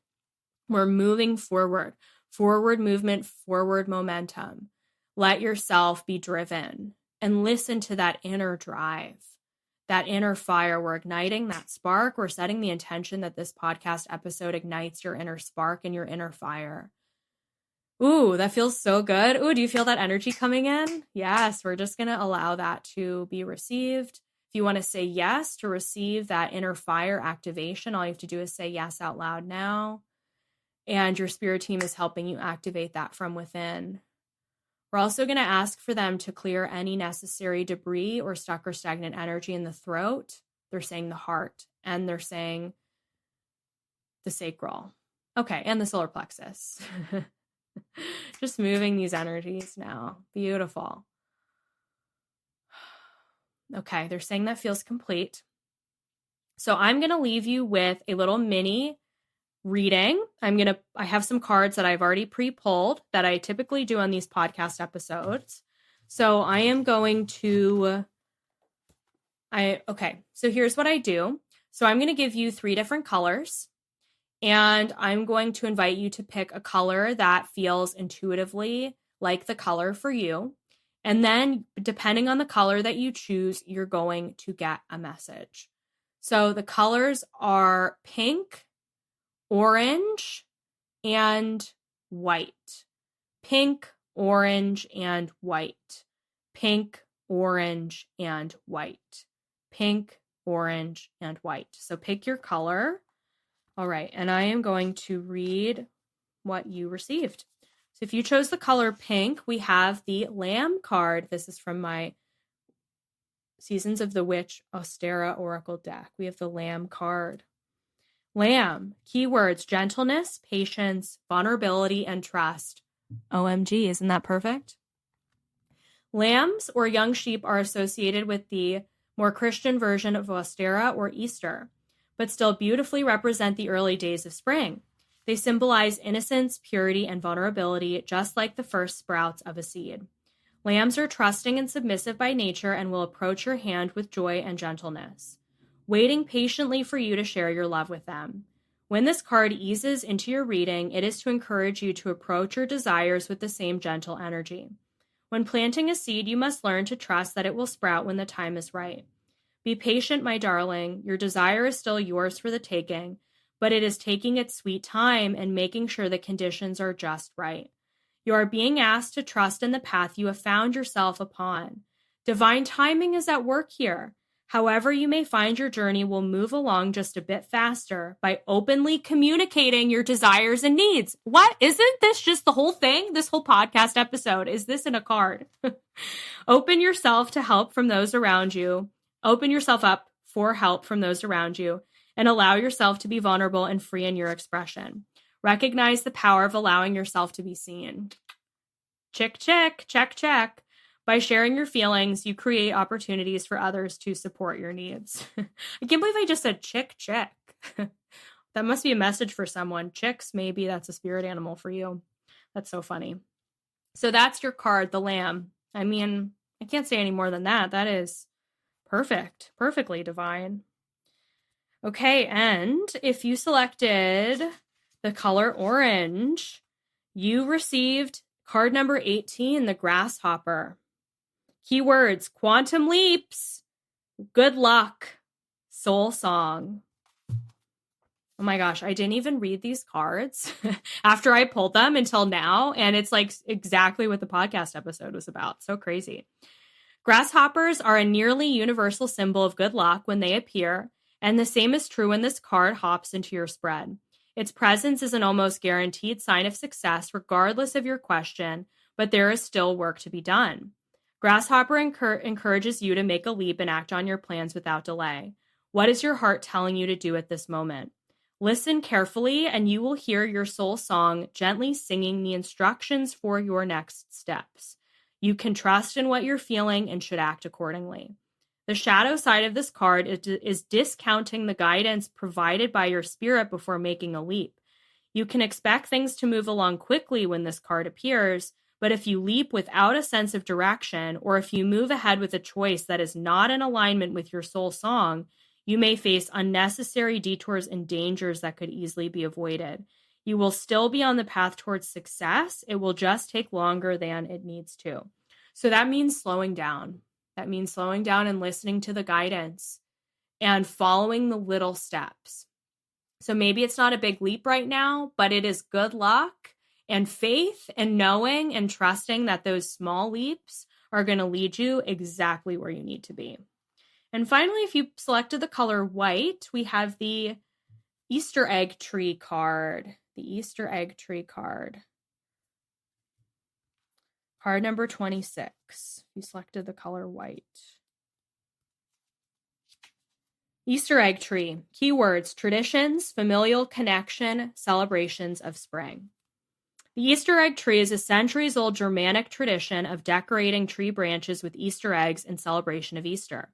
We're moving forward, forward movement, forward momentum. Let yourself be driven and listen to that inner drive, that inner fire. We're igniting that spark. We're setting the intention that this podcast episode ignites your inner spark and your inner fire. Ooh, that feels so good. Ooh, do you feel that energy coming in? Yes, we're just going to allow that to be received. If you want to say yes to receive that inner fire activation, all you have to do is say yes out loud now. And your spirit team is helping you activate that from within. We're also going to ask for them to clear any necessary debris or stuck or stagnant energy in the throat. They're saying the heart, and they're saying the sacral. Okay, and the solar plexus. Just moving these energies now. Beautiful. Okay, they're saying that feels complete. So I'm going to leave you with a little mini reading. I have some cards that I've already pre-pulled that I typically do on these podcast episodes. So I am going to, so here's what I do. So I'm going to give you 3 different colors. And I'm going to invite you to pick a color that feels intuitively like the color for you. And then depending on the color that you choose, you're going to get a message. So the colors are pink, orange, and white. Pink, orange, and white. Pink, orange, and white. Pink, orange, and white. So pick your color. All right, and I am going to read what you received. So if you chose the color pink, we have the Lamb card. This is from my Seasons of the Witch Ostera Oracle deck. We have the Lamb card. Lamb, keywords, gentleness, patience, vulnerability, and trust. OMG, isn't that perfect? Lambs or young sheep are associated with the more Christian version of Ostera or Easter, but still beautifully represent the early days of spring. They symbolize innocence, purity, and vulnerability, just like the first sprouts of a seed. Lambs are trusting and submissive by nature and will approach your hand with joy and gentleness, waiting patiently for you to share your love with them. When this card eases into your reading, it is to encourage you to approach your desires with the same gentle energy. When planting a seed, you must learn to trust that it will sprout when the time is right. Be patient, my darling. Your desire is still yours for the taking, but it is taking its sweet time and making sure the conditions are just right. You are being asked to trust in the path you have found yourself upon. Divine timing is at work here. However you may find your journey will move along just a bit faster by openly communicating your desires and needs. What? Isn't this just the whole thing? This whole podcast episode? Is this in a card? Open yourself to help from those around you. Open yourself up for help from those around you and allow yourself to be vulnerable and free in your expression. Recognize the power of allowing yourself to be seen. Check, check, check, check. By sharing your feelings, you create opportunities for others to support your needs. I can't believe I just said chick, check. That must be a message for someone. Chicks, maybe that's a spirit animal for you. That's so funny. So that's your card, the Lamb. I mean, I can't say any more than that. That is perfect. Perfectly divine. Okay, and if you selected the color orange, you received card number 18, the Grasshopper. Keywords, quantum leaps, good luck, soul song. Oh my gosh, I didn't even read these cards after I pulled them until now, and it's like exactly what the podcast episode was about. So crazy. Grasshoppers are a nearly universal symbol of good luck when they appear, and the same is true when this card hops into your spread. Its presence is an almost guaranteed sign of success regardless of your question, but there is still work to be done. Grasshopper encourages you to make a leap and act on your plans without delay. What is your heart telling you to do at this moment? Listen carefully, and you will hear your soul song gently singing the instructions for your next steps. You can trust in what you're feeling and should act accordingly. The shadow side of this card is discounting the guidance provided by your spirit before making a leap. You can expect things to move along quickly when this card appears, but if you leap without a sense of direction, or if you move ahead with a choice that is not in alignment with your soul song, you may face unnecessary detours and dangers that could easily be avoided. You will still be on the path towards success. It will just take longer than it needs to. So that means slowing down. That means slowing down and listening to the guidance and following the little steps. So maybe it's not a big leap right now, but it is good luck and faith and knowing and trusting that those small leaps are going to lead you exactly where you need to be. And finally, if you selected the color white, we have the Easter egg tree card. The Easter egg tree card. Card number 26. You selected the color white. Easter egg tree. Keywords: traditions, familial connection, celebrations of spring. The Easter egg tree is a centuries-old Germanic tradition of decorating tree branches with Easter eggs in celebration of Easter.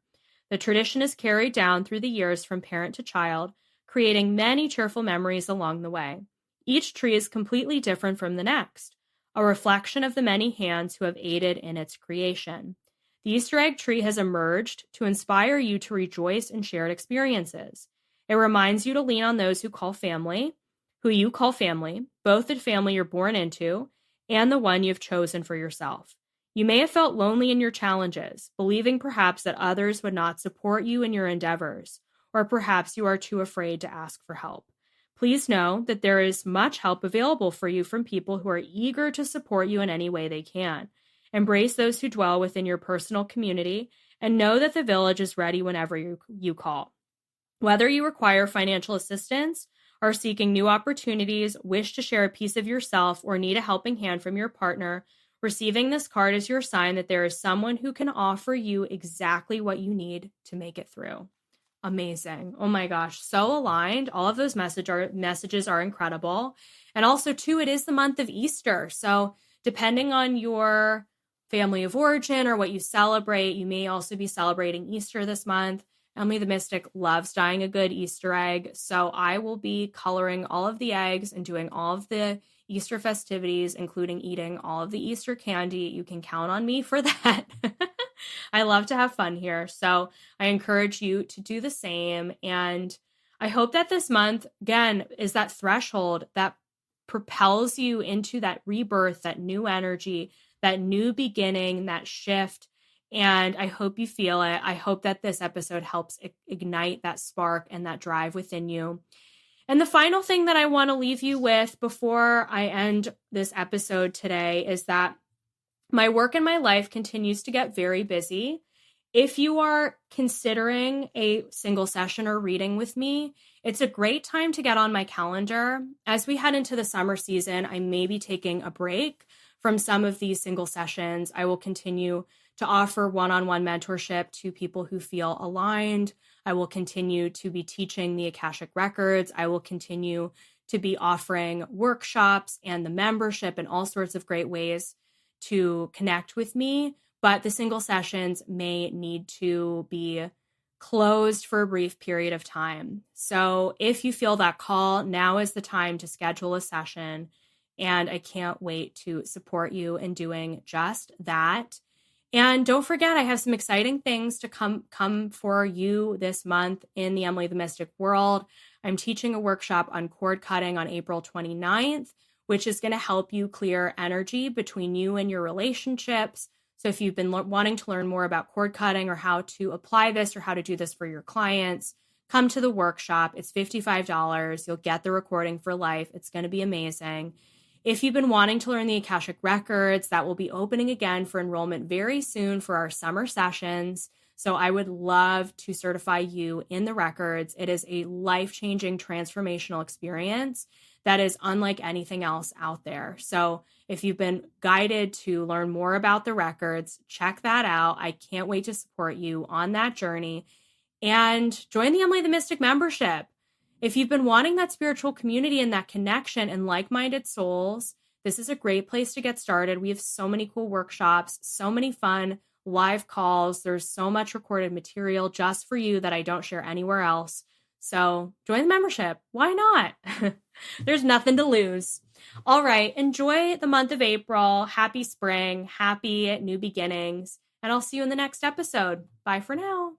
The tradition is carried down through the years from parent to child, creating many cheerful memories along the way. Each tree is completely different from the next, a reflection of the many hands who have aided in its creation. The Easter egg tree has emerged to inspire you to rejoice in shared experiences. It reminds you to lean on those who you call family, both the family you're born into and the one you've chosen for yourself. You may have felt lonely in your challenges, believing perhaps that others would not support you in your endeavors, or perhaps you are too afraid to ask for help. Please know that there is much help available for you from people who are eager to support you in any way they can. Embrace those who dwell within your personal community and know that the village is ready whenever you call. Whether you require financial assistance, are seeking new opportunities, wish to share a piece of yourself, or need a helping hand from your partner, receiving this card is your sign that there is someone who can offer you exactly what you need to make it through. Amazing. Oh my gosh, so aligned. All of those messages are incredible. And also, too, it is the month of Easter. So depending on your family of origin or what you celebrate, you may also be celebrating Easter this month. Emily the Mystic loves dyeing a good Easter egg. So I will be coloring all of the eggs and doing all of the Easter festivities, including eating all of the Easter candy. You can count on me for that. I love to have fun here. So I encourage you to do the same. And I hope that this month, again, is that threshold that propels you into that rebirth, that new energy, that new beginning, that shift. And I hope you feel it. I hope that this episode helps ignite that spark and that drive within you. And the final thing that I want to leave you with before I end this episode today is that my work in my life continues to get very busy. If you are considering a single session or reading with me, it's a great time to get on my calendar. As we head into the summer season, I may be taking a break from some of these single sessions. I will continue to offer one-on-one mentorship to people who feel aligned. I will continue to be teaching the Akashic Records. I will continue to be offering workshops and the membership and all sorts of great ways to connect with me. But the single sessions may need to be closed for a brief period of time. So if you feel that call, now is the time to schedule a session. And I can't wait to support you in doing just that. And don't forget, I have some exciting things to come for you this month in the Emily the Mystic world. I'm teaching a workshop on cord cutting on April 29th, which is going to help you clear energy between you and your relationships. So if you've been wanting to learn more about cord cutting or how to apply this or how to do this for your clients, come to the workshop. It's $55. You'll get the recording for life. It's going to be amazing. If you've been wanting to learn the Akashic Records, that will be opening again for enrollment very soon for our summer sessions. So I would love to certify you in the records. It is a life-changing transformational experience that is unlike anything else out there. So if you've been guided to learn more about the records, check that out. I can't wait to support you on that journey. And join the Emily the Mystic membership. If you've been wanting that spiritual community and that connection and like-minded souls, this is a great place to get started. We have so many cool workshops, so many fun live calls. There's so much recorded material just for you that I don't share anywhere else. So join the membership. Why not? There's nothing to lose. All right. Enjoy the month of April. Happy spring. Happy new beginnings. And I'll see you in the next episode. Bye for now.